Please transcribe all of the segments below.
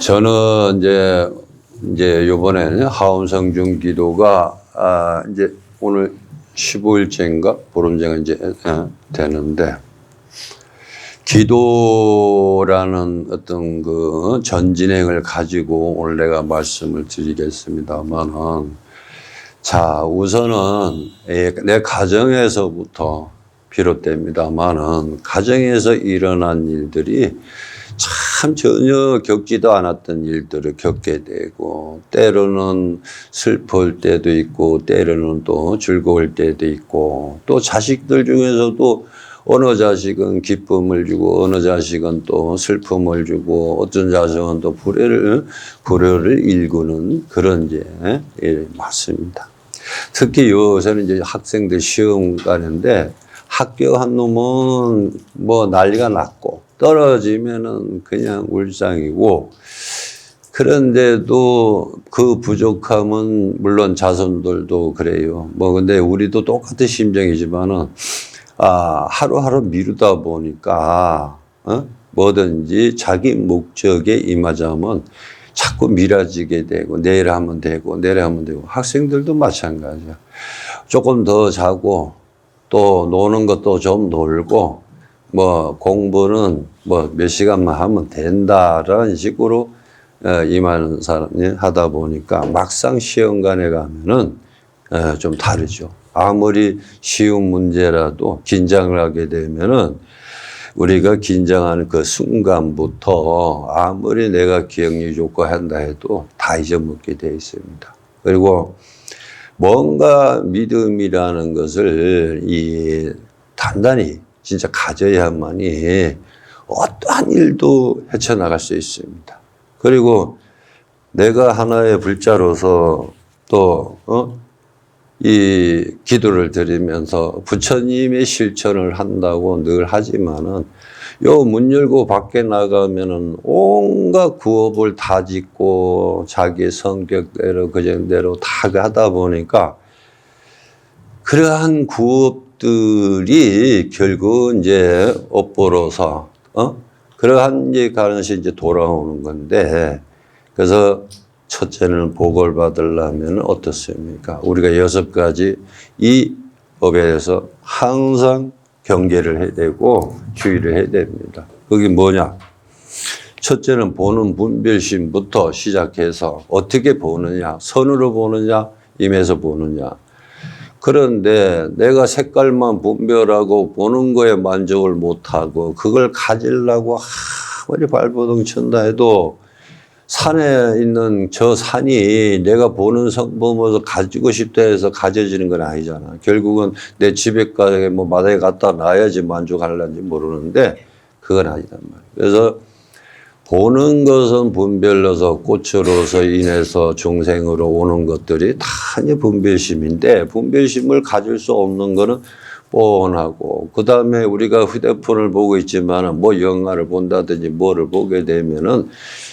저는 이제 요번에는 하원성중 기도가 이제 오늘 15일째인가 보름째가 이제 되는데, 기도라는 어떤 그 전진행을 가지고 오늘 내가 말씀을 드리겠습니다만은, 자, 우선은 내 가정에서부터 비롯됩니다만은, 가정에서 일어난 일들이 참 전혀 겪지도 않았던 일들을 겪게 되고, 때로는 슬플 때도 있고, 때로는 또 즐거울 때도 있고, 또 자식들 중에서도 어느 자식은 기쁨을 주고, 어느 자식은 또 슬픔을 주고, 어떤 자식은 또 불효를 일구는 그런 이제 맞습니다. 특히 요새는 이제 학생들 시험 가는데, 합격한 놈은 뭐 난리가 났고, 떨어지면은 그냥 울상이고, 그런데도 그 부족함은 물론 자손들도 그래요. 뭐 근데 우리도 똑같은 심정이지만은, 하루하루 미루다 보니까 뭐든지 자기 목적에 임하자면 자꾸 미뤄지게 되고, 내일 하면 되고, 내일 하면 되고, 학생들도 마찬가지야. 조금 더 자고 또 노는 것도 좀 놀고, 뭐 공부는 뭐 몇 시간만 하면 된다라는 식으로 임하는 사람이 하다 보니까 막상 시험관에 가면은 좀 다르죠. 아무리 쉬운 문제라도 긴장을 하게 되면은, 우리가 긴장하는 그 순간부터 아무리 내가 기억력이 좋고 한다 해도 다 잊어먹게 되어 있습니다. 그리고 뭔가 믿음이라는 것을 단단히 진짜 가져야만이 어떠한 일도 헤쳐나갈 수 있습니다. 그리고 내가 하나의 불자로서 또 이 기도를 드리면서 부처님의 실천을 한다고 늘 하지만은, 요 문 열고 밖에 나가면은 온갖 구업을 다 짓고 자기 성격대로 그정대로 다 하다 보니까, 그러한 구업들이 결국 이제 업보로서 그러한 이제 가능시 이제 돌아오는 건데, 그래서 첫째는 복을 받으려면 어떻습니까? 우리가 6가지 이 법에 대해서 항상 경계를 해야 되고 주의를 해야 됩니다. 그게 뭐냐? 첫째는 보는 분별심부터 시작해서 어떻게 보느냐, 선으로 보느냐, 임해서 보느냐. 그런데 내가 색깔만 분별하고 보는 거에 만족을 못하고 그걸 가지려고 아무리 발버둥 친다 해도, 산에 있는 저 산이 내가 보는 성품으로 가지고 싶다 해서 가져지는 건 아니잖아. 결국은 내 집에 가게 뭐 마당에 갖다 놔야지 만족하려는지 모르는데 그건 아니단 말이야. 그래서 보는 것은 분별로서 꽃으로서 인해서 중생으로 오는 것들이 다 이제 분별심인데, 분별심을 가질 수 없는 거는 뻔하고, 그 다음에 우리가 휴대폰을 보고 있지만은 뭐 영화를 본다든지 뭐를 보게 되면은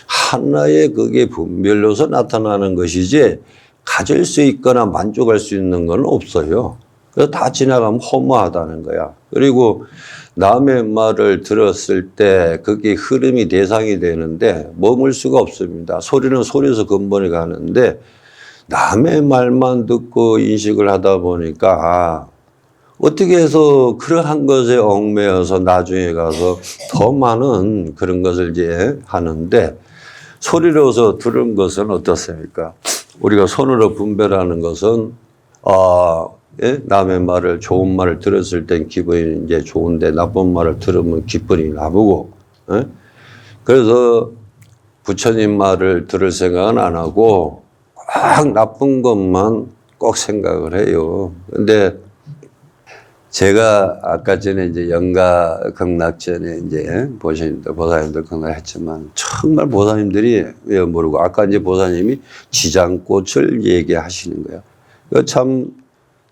하나의 그게 분별로서 나타나는 것이지 가질 수 있거나 만족할 수 있는 건 없어요. 그래서 다 지나가면 허무하다는 거야. 그리고 남의 말을 들었을 때 그게 흐름이 대상이 되는데 머물 수가 없습니다. 소리는 소리에서 근본에 가는데, 남의 말만 듣고 인식을 하다 보니까 어떻게 해서 그러한 것에 얽매여서 나중에 가서 더 많은 그런 것을 이제 하는데, 소리로서 들은 것은 어떻습니까? 우리가 손으로 분별하는 것은 남의 말을, 좋은 말을 들었을 땐 기분이 이제 좋은데 나쁜 말을 들으면 기분이 나쁘고, 그래서 부처님 말을 들을 생각은 안 하고 막 나쁜 것만 꼭 생각을 해요. 근데 제가 아까 전에 이제 영가 극락전에 이제 보살님들 극락했지만, 정말 보살님들이 왜 모르고, 아까 이제 보살님이 지장꽃을 얘기하시는 거예요. 그 참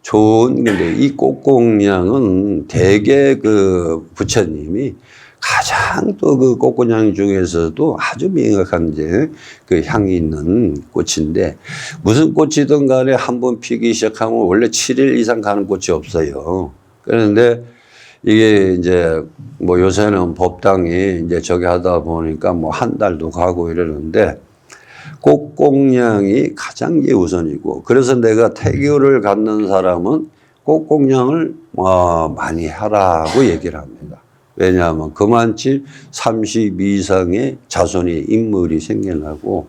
좋은 건데, 이 꽃공양은 대개 그 부처님이 가장 또 그 꽃공양 중에서도 아주 명확한 이제 그 향이 있는 꽃인데, 무슨 꽃이든 간에 한번 피기 시작하면 원래 7일 이상 가는 꽃이 없어요. 그런데 이게 이제 뭐 요새는 법당이 이제 저기 하다 보니까 뭐 한 달도 가고 이러는데 꽃공양이 가장 게 우선이고, 그래서 내가 태교를 갖는 사람은 꽃공양을 많이 하라고 얘기를 합니다. 왜냐하면 그만치 30 이상의 자손이 인물이 생겨나고,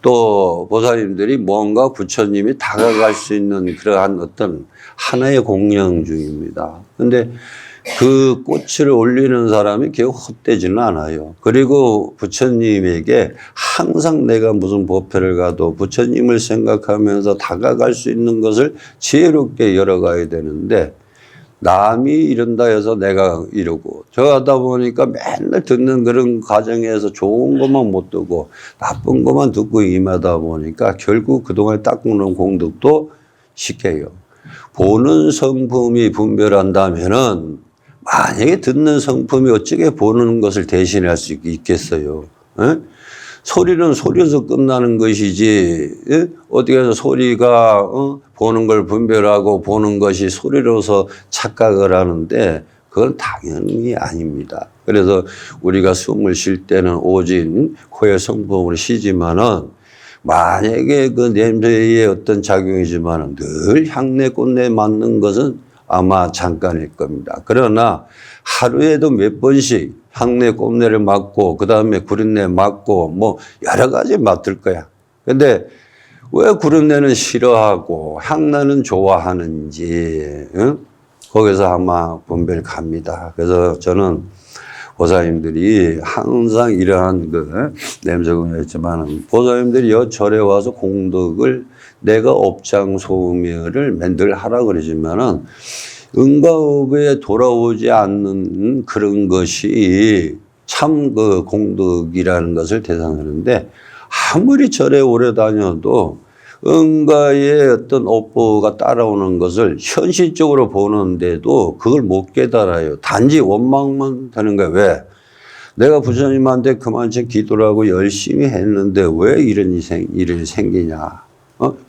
또 보살님들이 뭔가 부처님이 다가갈 수 있는 그러한 어떤 하나의 공양 중입니다. 근데 그 꽃을 올리는 사람이 결국 헛되지는 않아요. 그리고 부처님에게 항상 내가 무슨 법회를 가도 부처님을 생각하면서 다가갈 수 있는 것을 지혜롭게 열어가야 되는데, 남이 이런다 해서 내가 이러고 저 하다 보니까 맨날 듣는 그런 과정에서 좋은 것만 못 듣고 나쁜 것만 듣고 임하다 보니까 결국 그동안 닦는 공덕도 쉽게 해요. 보는 성품이 분별한다면은 만약에 듣는 성품이 어떻게 보는 것을 대신할 수 있겠어요? 에? 소리는 소리에서 끝나는 것이지, 에? 어떻게 해서 소리가 보는 걸 분별하고 보는 것이 소리로서 착각을 하는데 그건 당연히 아닙니다. 그래서 우리가 숨을 쉴 때는 오직 코의 성품으로 쉬지만은 만약에 그 냄새의 어떤 작용이지만은 늘 향내 꽃내 맡는 것은 아마 잠깐일 겁니다. 그러나 하루에도 몇 번씩 향내 꽃내를 맡고 그 다음에 구린내 맡고 뭐 여러 가지 맡을 거야. 근데 왜 구린내는 싫어하고 향내는 좋아하는지 거기서 아마 분별 갑니다. 그래서 저는 보살님들이 항상 이러한 그 냄새공유했지만 보살님들이 여 절에 와서 공덕을 내가 업장소멸을 맨들 하라 그러지만은 응가업에 돌아오지 않는 그런 것이 참 그 공덕이라는 것을 대상하는데, 아무리 절에 오래 다녀도 응가의 어떤 업보가 따라오는 것을 현실적으로 보는데도 그걸 못 깨달아요. 단지 원망만 되는 거야. 왜? 내가 부처님한테 그만큼 기도를 하고 열심히 했는데 왜 이런 일이 생기냐.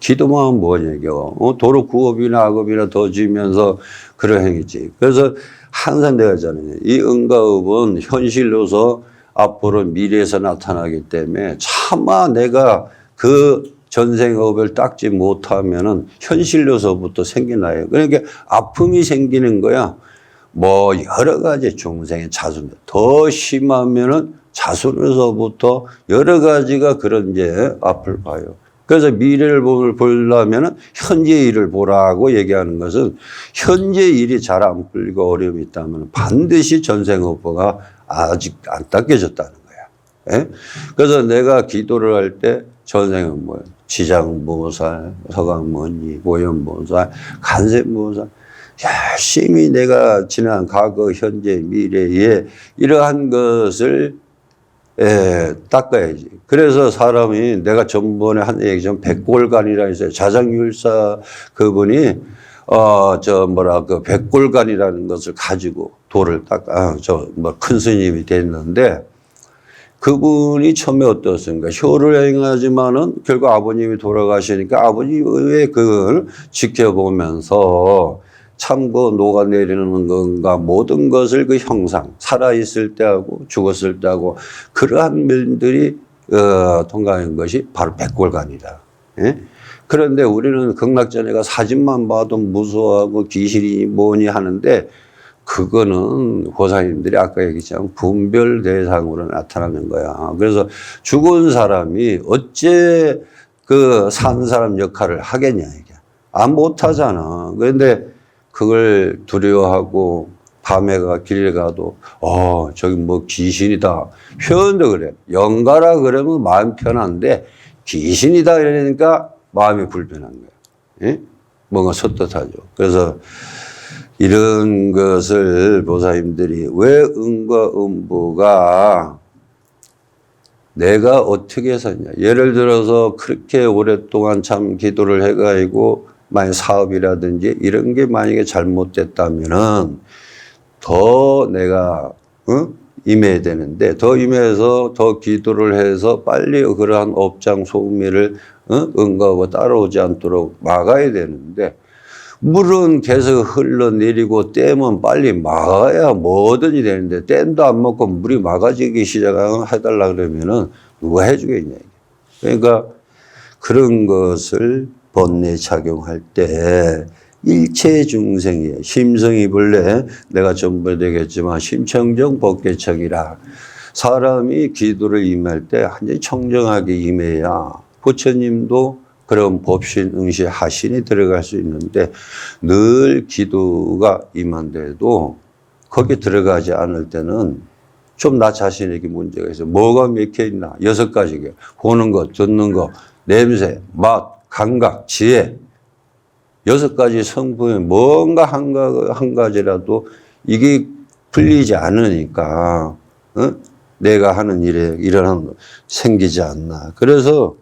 기도만 하면 뭐냐고. 도로 9업이나 악업이나 더 지면서 그런 행위지. 그래서 항상 내가 하잖아요. 이 응가업은 현실로서 앞으로 미래에서 나타나기 때문에 차마 내가 그 전생업을 닦지 못하면은 현실로서부터 생겨나요. 그러니까 아픔이 생기는 거야. 뭐 여러 가지 중생의 자손, 더 심하면은 자손에서부터 여러 가지가 그런 이제 앞을 봐요. 그래서 미래를 보려면은 현재 일을 보라고 얘기하는 것은, 현재 일이 잘 안 풀리고 어려움이 있다면 반드시 전생업보가 아직 안 닦여졌다는 거야. 예? 그래서 내가 기도를 할 때 전생은 뭐예요? 지장보살, 서강모니, 보현보살, 간세보살, 열심히 내가 지난 과거, 현재, 미래에 이러한 것을 닦아야지. 그래서 사람이, 내가 전번에 한 얘기 좀 백골간이라 있어요. 자장율사 그분이 그 백골간이라는 것을 가지고 돌을 큰 스님이 됐는데, 그분이 처음에 어떻습니까? 효를 행하지만은 결국 아버님이 돌아가시니까 아버님의 그걸 지켜보면서 참 그 녹아내리는 건가 모든 것을 그 형상, 살아있을 때하고 죽었을 때하고 그러한 면들이 통과한 것이 바로 백골간이다. 예? 그런데 우리는 극락전에가 사진만 봐도 무서워하고 귀신이 뭐니 하는데, 그거는 보살님들이 아까 얘기했지만 분별 대상으로 나타나는 거야. 그래서 죽은 사람이 어째 그 산 사람 역할을 하겠냐, 이게. 못하잖아. 그런데 그걸 두려워하고 밤에 길에 가도 저기 뭐 귀신이다. 표현도 그래. 영가라 그러면 마음 편한데 귀신이다 이러니까 마음이 불편한 거야. 예? 뭔가 섭섭하죠. 그래서 이런 것을 보살님들이 왜 음과 음보가 내가 어떻게 했었냐. 예를 들어서 그렇게 오랫동안 참 기도를 해가지고 만약 사업이라든지 이런 게 만약에 잘못됐다면은 더 내가 임해야 되는데, 더 임해서 더 기도를 해서 빨리 그러한 업장 소멸을 응가하고 따라오지 않도록 막아야 되는데, 물은 계속 흘러내리고 댐은 빨리 막아야 뭐든지 되는데 댐도 안 먹고 물이 막아지기 시작해달라 그러면은 누가 해주겠냐. 그러니까 그런 것을 번뇌 작용할 때 일체 중생이에요. 심성이 본래 내가 전부에 되겠지만 심청정 법계척이라 사람이 기도를 임할 때 완전히 청정하게 임해야 부처님도 그런 법신, 응시, 하신이 들어갈 수 있는데 늘 기도가 임한데도 거기 들어가지 않을 때는 좀 나 자신에게 문제가 있어. 뭐가 몇 개 있나? 6가지가. 보는 것, 듣는 것, 냄새, 맛, 감각, 지혜. 6가지 성품에 뭔가 한 가지라도 이게 풀리지 않으니까 내가 하는 일에 일어나는 생기지 않나. 그래서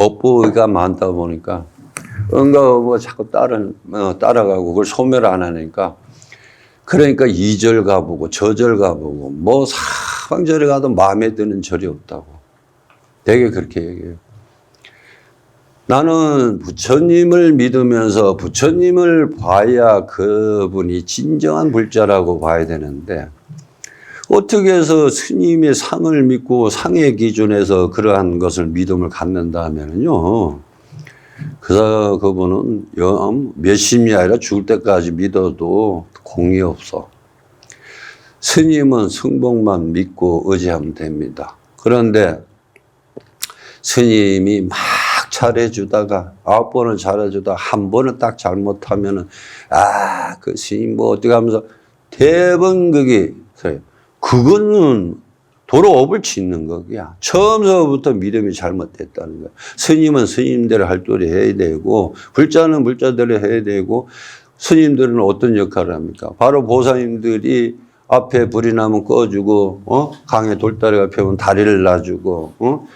업보가 많다 보니까 뭔가 뭐 자꾸 따라가고 그걸 소멸 안 하니까 그러니까 이 절 가보고 저 절 가보고 뭐 사방절에 가도 마음에 드는 절이 없다고 되게 그렇게 얘기해요. 나는 부처님을 믿으면서 부처님을 봐야 그분이 진정한 불자라고 봐야 되는데 어떻게 해서 스님의 상을 믿고 상의 기준에서 그러한 것을 믿음을 갖는다 하면은요. 그래서 그분은 몇십이 아니라 죽을 때까지 믿어도 공이 없어. 스님은 승복만 믿고 의지하면 됩니다. 그런데 스님이 막 잘해주다가 9번을 잘해주다가 한 번을 딱 잘못하면은 그 스님 뭐 어떻게 하면서 대번 그거는 도로 업을 짓는 거야. 처음서부터 믿음이 잘못됐다는 거야. 스님은 스님대로 할 도리 해야 되고 불자는 불자대로 해야 되고 스님들은 어떤 역할을 합니까? 바로 보살님들이 앞에 불이 나면 꺼주고 강에 돌다리가 펴면 다리를 놔주고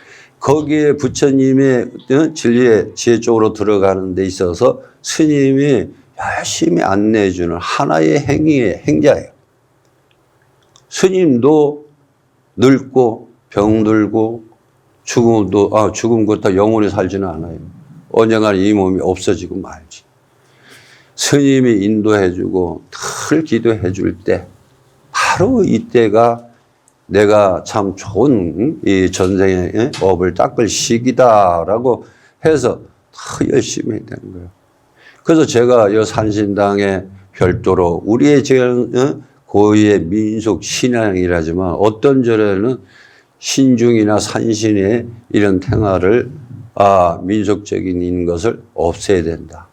거기에 부처님의 진리의 지혜 쪽으로 들어가는 데 있어서 스님이 열심히 안내해 주는 하나의 행자예요. 스님도 늙고 병들고 죽음 그렇다 영원히 살지는 않아요. 언젠가 이 몸이 없어지고 말지. 스님이 인도해 주고 늘 기도해 줄 때 바로 이때가 내가 참 좋은 이 전생의 업을 닦을 시기다라고 해서 더 열심히 해야 되는 거예요. 그래서 제가 이 산신당에 별도로 우리의 지금 고유의 민속 신앙이라지만 어떤 절에는 신중이나 산신의 이런 행화를 민속적인 것을 없애야 된다.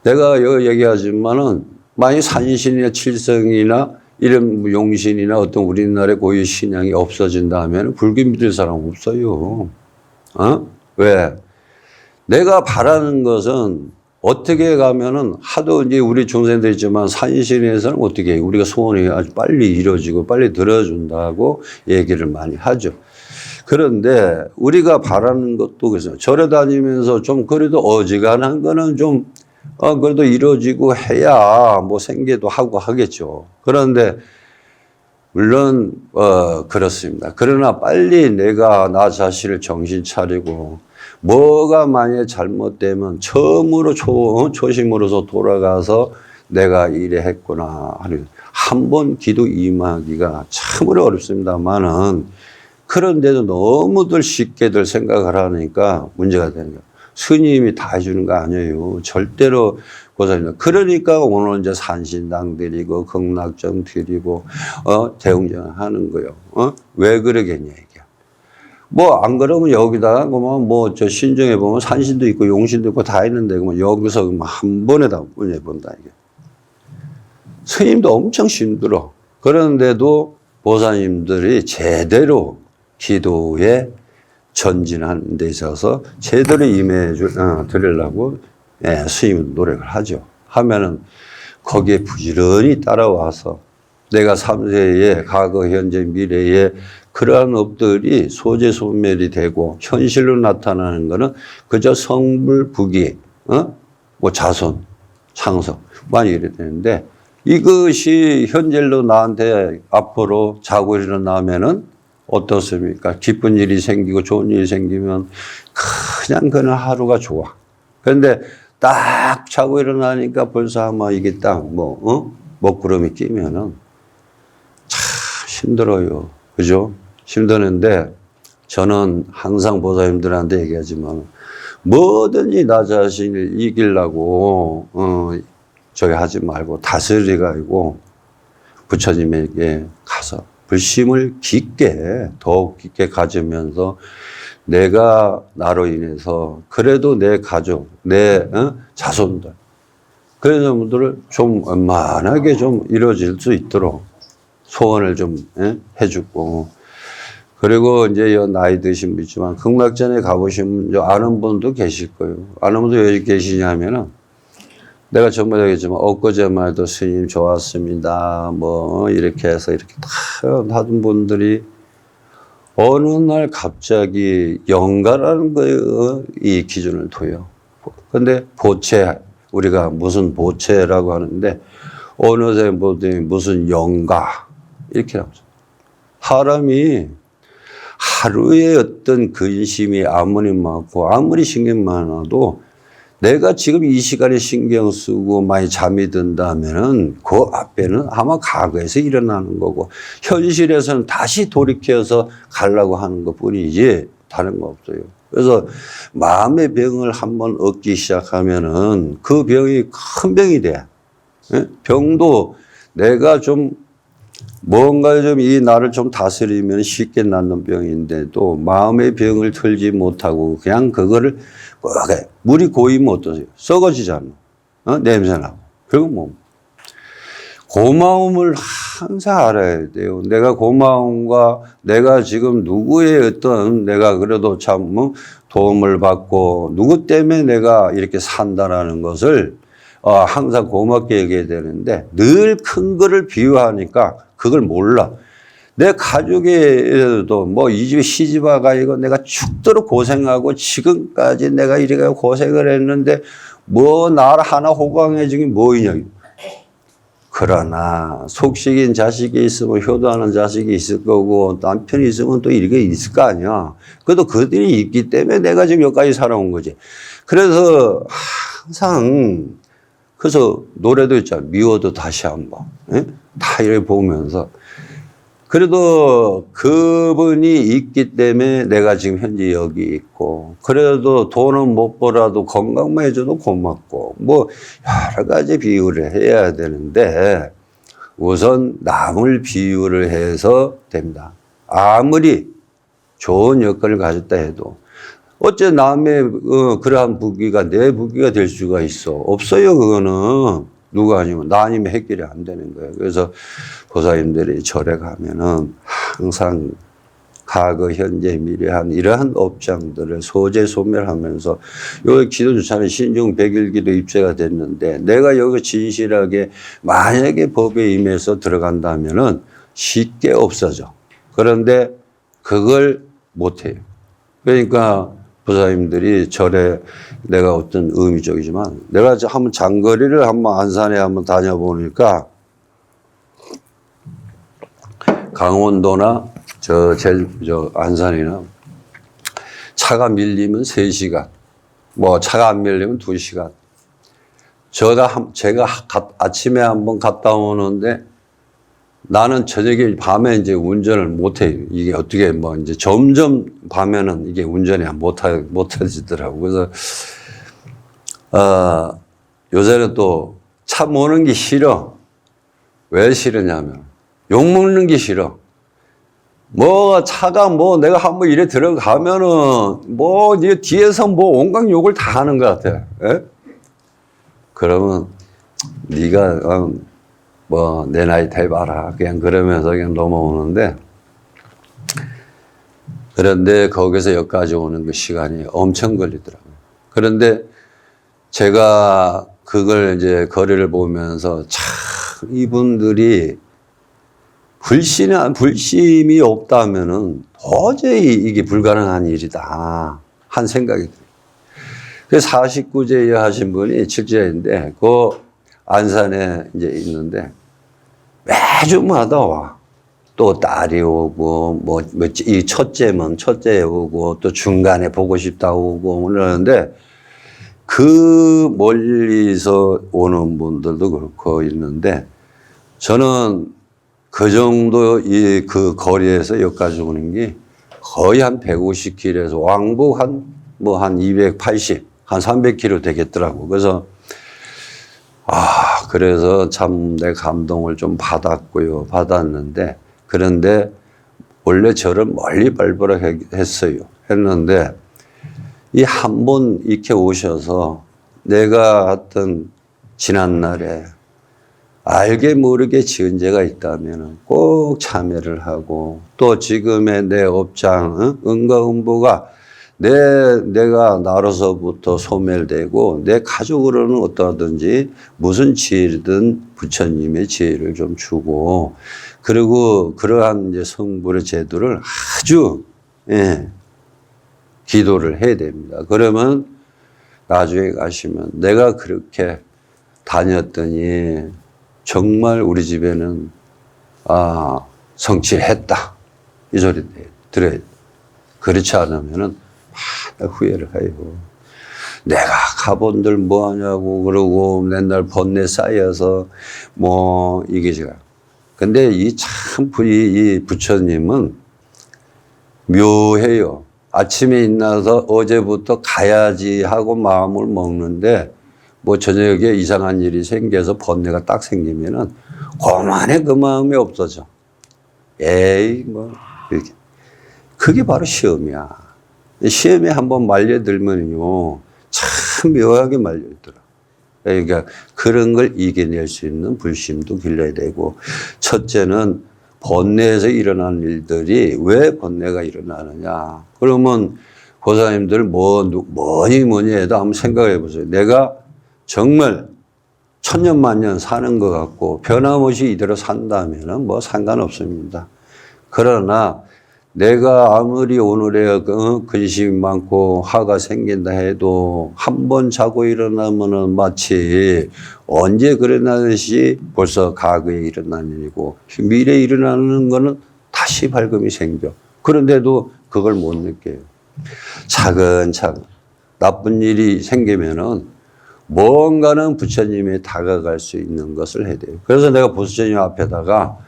내가 여기 얘기하지만은 만약 산신이나 칠성이나 이런 용신이나 어떤 우리나라의 고유 신앙이 없어진다 하면 불교 믿을 사람 없어요. 왜? 내가 바라는 것은 어떻게 가면은 하도 이제 우리 중생들 있지만 산신에서는 어떻게 해요? 우리가 소원이 아주 빨리 이루어지고 빨리 들어준다고 얘기를 많이 하죠. 그런데 우리가 바라는 것도 그래서 절에 다니면서 좀 그래도 어지간한 거는 좀 그래도 이루어지고 해야 뭐 생계도 하고 하겠죠. 그런데 물론 그렇습니다. 그러나 빨리 내가 나 자신을 정신 차리고 뭐가 만약에 잘못되면 처음으로 초심으로서 돌아가서 내가 이래 했구나 하는 한 번 기도 임하기가 참으로 어렵습니다만은 그런데도 너무들 쉽게들 생각을 하니까 문제가 되는 거예요. 스님이 다 해주는 거 아니에요. 절대로 보살님. 그러니까 오늘 이제 산신당 드리고 극락정 드리고 대웅정 하는 거요. 왜 그러겠냐 이게. 뭐 안 그러면 여기다가 뭐 저 신정에 보면 산신도 있고 용신도 있고 다 있는데 그러면 여기서 한 번에 다 문제 본다 이게. 스님도 엄청 힘들어. 그런데도 보살님들이 제대로 기도에 전진하는 데 있어서 제대로 임해 드리려고 스님은 노력을 하죠. 하면은 거기에 부지런히 따라와서 내가 3세에 과거, 현재, 미래에 그러한 업들이 소재소멸이 되고 현실로 나타나는 거는 그저 성불, 부기, 뭐 자손, 창석 많이 이래 되는데 이것이 현재로 나한테 앞으로 자고 일어나면은 어떻습니까? 기쁜 일이 생기고 좋은 일이 생기면 그냥 그는 하루가 좋아. 그런데 딱 자고 일어나니까 벌써 아마 이게 딱 먹구름이 끼면은 참 힘들어요. 그죠? 힘드는데 저는 항상 보살님들한테 얘기하지만 뭐든지 나 자신을 이기려고 저기 하지 말고 다스리가지고 부처님에게 가서 불심을 깊게 더욱 깊게 가지면서 내가 나로 인해서 그래도 내 가족, 내 자손들 그런 분들을 좀 원만하게 좀 이루어질 수 있도록 소원을 좀 해주고 그리고 이제 나이 드신 분이지만 극락전에 가보신 분 아는 분도 계실 거예요. 아는 분도 왜 계시냐면은 내가 전부 얘기했지만 엊그제만 해도 스님 좋았습니다. 뭐 이렇게 해서 이렇게 다 하던 분들이 어느 날 갑자기 영가라는 거예요. 이 기준을 둬요. 근데 보채 우리가 무슨 보채라고 하는데 어느새 보더니 무슨 영가 이렇게 나오죠. 사람이 하루에 어떤 근심이 아무리 많고 아무리 신경 많아도 내가 지금 이 시간에 신경 쓰고 많이 잠이 든다면은 그 앞에는 아마 과거에서 일어나는 거고 현실에서는 다시 돌이켜서 가려고 하는 것 뿐이지 다른 거 없어요. 그래서 마음의 병을 한번 얻기 시작하면은 그 병이 큰 병이 돼. 병도 내가 좀 뭔가 좀 이 나를 좀 다스리면 쉽게 낫는 병인데도 마음의 병을 털지 못하고 그냥 그거를 물이 고이면 어떠세요? 썩어지잖아. 냄새나고. 그리고 뭐 고마움을 항상 알아야 돼요. 내가 고마움과 내가 지금 누구의 어떤 내가 그래도 참 도움을 받고 누구 때문에 내가 이렇게 산다라는 것을 항상 고맙게 얘기해야 되는데 늘 큰 거를 비유하니까 그걸 몰라. 내 가족에도 뭐 이 집에 시집 와가지고 내가 죽도록 고생하고 지금까지 내가 이렇게 고생을 했는데 뭐 나를 하나 호강해 준 게 뭐이냐. 그러나 속식인 자식이 있으면 효도하는 자식이 있을 거고 남편이 있으면 또 이렇게 있을 거 아니야. 그래도 그들이 있기 때문에 내가 지금 여기까지 살아온 거지. 그래서 항상 그래서 노래도 있잖아. 미워도 다시 한번. 다 이렇게 보면서 그래도 그분이 있기 때문에 내가 지금 현재 여기 있고 그래도 돈은 못 벌어도 건강만 해줘도 고맙고 뭐 여러 가지 비유를 해야 되는데 우선 남을 비유를 해서 됩니다. 아무리 좋은 여건을 가졌다 해도 어째 남의 그러한 부귀가 내 부귀가 될 수가 있어? 없어요. 그거는 누가 아니면 나 아니면 해결이 안 되는 거예요. 그래서 보살님들이 절에 가면은 항상 과거, 현재, 미래한 이러한 업장들을 소재소멸하면서 여기 기도주차는 신중 100일기도 입제가 됐는데 내가 여기 진실하게 만약에 법에 임해서 들어간다면은 쉽게 없어져. 그런데 그걸 못해요. 그러니까 보살님들이 절에 내가 어떤 의미적이지만 내가 한번 장거리를 한번 안산에 한번 다녀보니까 강원도나 저 안산이나 차가 밀리면 3시간, 뭐 차가 안 밀리면 2시간. 제가 아침에 한번 갔다 오는데 나는 저녁에 밤에 이제 운전을 못해요. 이게 어떻게 뭐 이제 점점 밤에는 이게 운전이 못해지더라고. 그래서, 요새는 또 차 모는 게 싫어. 왜 싫으냐면 욕먹는 게 싫어. 뭐 차가 뭐 내가 한번 이래 들어가면은 뭐 이제 뒤에서 뭐 온갖 욕을 다 하는 것 같아. 에? 그러면 네가 뭐 내 나이 대봐라 그냥 그러면서 그냥 넘어오는데 그런데 거기서 여기까지 오는 그 시간이 엄청 걸리더라고요. 그런데 제가 그걸 이제 거리를 보면서 참 이분들이 불심이 없다면은 도저히 이게 불가능한 일이다 한 생각이 들어요. 그 49제 하신 분이 칠제인데 그 안산에 이제 있는데 매주마다 와. 또 딸이 오고 뭐 이 첫째면 첫째 오고 또 중간에 보고 싶다 오고 그러는데 그 멀리서 오는 분들도 그렇고 있는데 저는 그 정도 그 거리에서 여기까지 오는 게 거의 한 150km에서 왕복 한 280, 한 300km 되겠더라고. 그래서 그래서 참 내 감동을 좀 받았는데 그런데 원래 저를 멀리 밟으라 했는데 이 한 번 이렇게 오셔서 내가 어떤 지난날에 알게 모르게 지은 죄가 있다면 꼭 참여를 하고 또 지금의 내 업장 은가은보가 내가 나로서부터 소멸되고 내 가족으로는 어떠하든지 무슨 지혜든 부처님의 지혜를 좀 주고 그리고 그러한 이제 성불의 제도를 아주 기도를 해야 됩니다. 그러면 나중에 가시면 내가 그렇게 다녔더니 정말 우리 집에는 성취했다 이 소리 들어야 돼. 그렇지 않으면은 후회를 해요. 내가 가본들 뭐 하냐고 그러고 맨날 번뇌 쌓여서 뭐 이게 제가 근데 이 부처님은 묘해요. 아침에 일어나서 어제부터 가야지 하고 마음을 먹는데 뭐 저녁에 이상한 일이 생겨서 번뇌가 딱 생기면은 그만에 그 마음이 없어져. 에이 뭐 이렇게. 그게 바로 시험이야. 시험에 한번 말려들면요 참 묘하게 말려들어. 그러니까 그런 걸 이겨낼 수 있는 불심도 길러야 되고 첫째는 번뇌에서 일어나는 일들이 왜 번뇌가 일어나느냐. 그러면 보살님들 뭐니 해도 한번 생각해 보세요. 내가 정말 천년만년 사는 것 같고 변함없이 이대로 산다면 뭐 상관없습니다. 그러나 내가 아무리 오늘에 근심이 많고 화가 생긴다 해도 한 번 자고 일어나면은 마치 언제 그러나듯이 벌써 과거에 일어난 일이고 미래에 일어나는 거는 다시 발금이 생겨. 그런데도 그걸 못 느껴요. 차근차근 나쁜 일이 생기면은 뭔가는 부처님에 다가갈 수 있는 것을 해야 돼요. 그래서 내가 부처님 앞에다가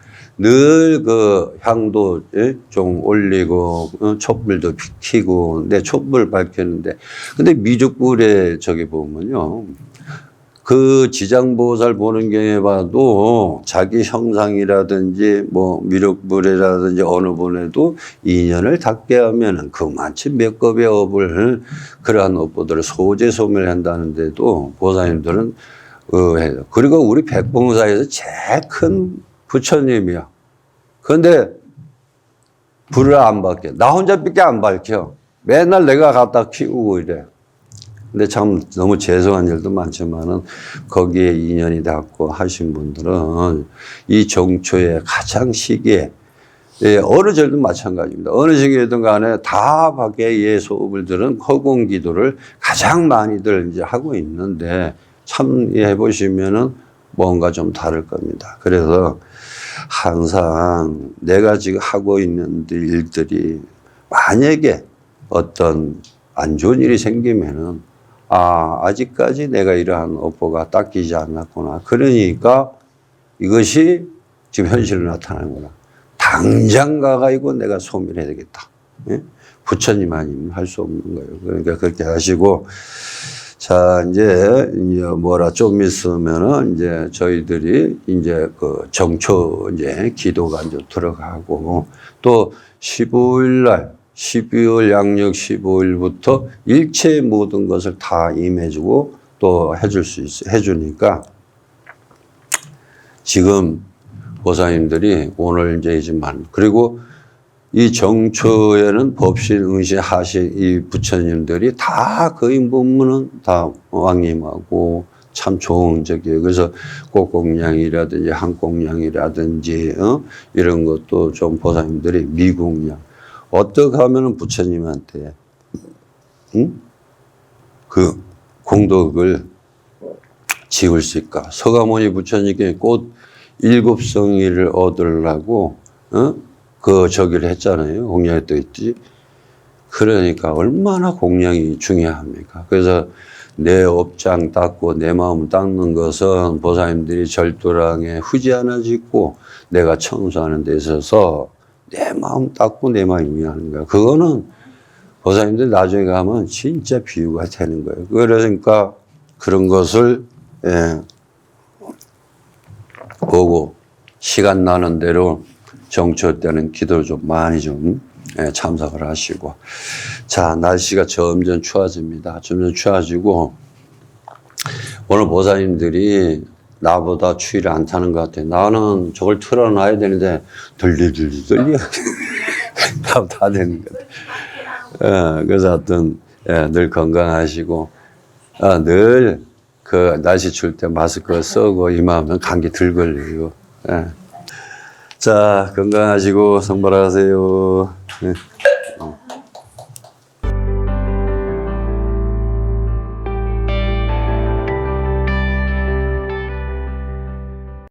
늘 그 향도 좀 올리고 촛불도 켜고 내 촛불 밝혔는데 근데 미륵불에 저기 보면요 그 지장보살 보는 경에 봐도 자기 형상이라든지 뭐 미륵불이라든지 어느 분에도 인연을 닿게 하면은 그만치 몇 겁의 업을 그러한 업보들을 소재소멸한다는데도 보살님들은 해요. 그리고 우리 백봉사에서 제일 큰 부처님이야. 그런데 불을 안 밝혀. 나 혼자밖에 안 밝혀. 맨날 내가 갖다 키우고 이래. 근데 참 너무 죄송한 일도 많지만은 거기에 인연이 닿고 하신 분들은 이 정초의 가장 시기에 어느 절도 마찬가지입니다. 어느 시기에든 간에 다 밖에 예소불들은 허공 기도를 가장 많이들 이제 하고 있는데 참여해 보시면은 뭔가 좀 다를 겁니다. 그래서 항상 내가 지금 하고 있는 일들이 만약에 어떤 안 좋은 일이 생기면은 아직까지 내가 이러한 업보가 닦이지 않았구나. 그러니까 이것이 지금 현실로 나타나는구나. 당장 가가지고 내가 소멸해야 되겠다. 예? 부처님 아니면 할 수 없는 거예요. 그러니까 그렇게 하시고 자, 이제 좀 있으면은 이제 저희들이 이제 그 정초 이제 기도가 이제 들어가고 또 15일 날 12월 양력 15일부터 일체의 모든 것을 다 임해주고 또 해줄 수 있어. 해주니까 지금 보살님들이 오늘 이제 그리고 이 정초에는 법신, 응신, 하신 이 부처님들이 다 거의 보면은 다 왕님하고 참 좋은 적이에요. 그래서 꽃공양이라든지 한공양이라든지 이런 것도 좀 보살님들이 미공양. 어떻게 하면은 부처님한테 그 공덕을 지을 수 있을까? 서가모니 부처님께 꽃 7성의를 얻으려고 그 저기를 했잖아요. 공양이 또 있지. 그러니까 얼마나 공양이 중요합니까? 그래서 내 업장 닦고 내 마음 닦는 것은 보살님들이 절도랑에 후지 하나 짓고 내가 청소하는 데 있어서 내 마음 닦고 내 마음 위하는 거야. 그거는 보살님들 나중에 가면 진짜 비유가 되는 거예요. 그러니까 그런 것을 보고 시간 나는 대로 정초 때는 기도를 좀 많이 좀 참석을 하시고. 자, 날씨가 점점 추워집니다. 점점 추워지고 오늘 보살님들이 나보다 추위를 안 타는 것 같아요. 나는 저걸 틀어놔야 되는데 들리 다 되는 것 같아요. 그래서 하여튼 늘 건강하시고 늘 그 날씨 추울 때 마스크 쓰고 임하면 감기 덜 걸리고. 자, 건강하시고 성발하세요.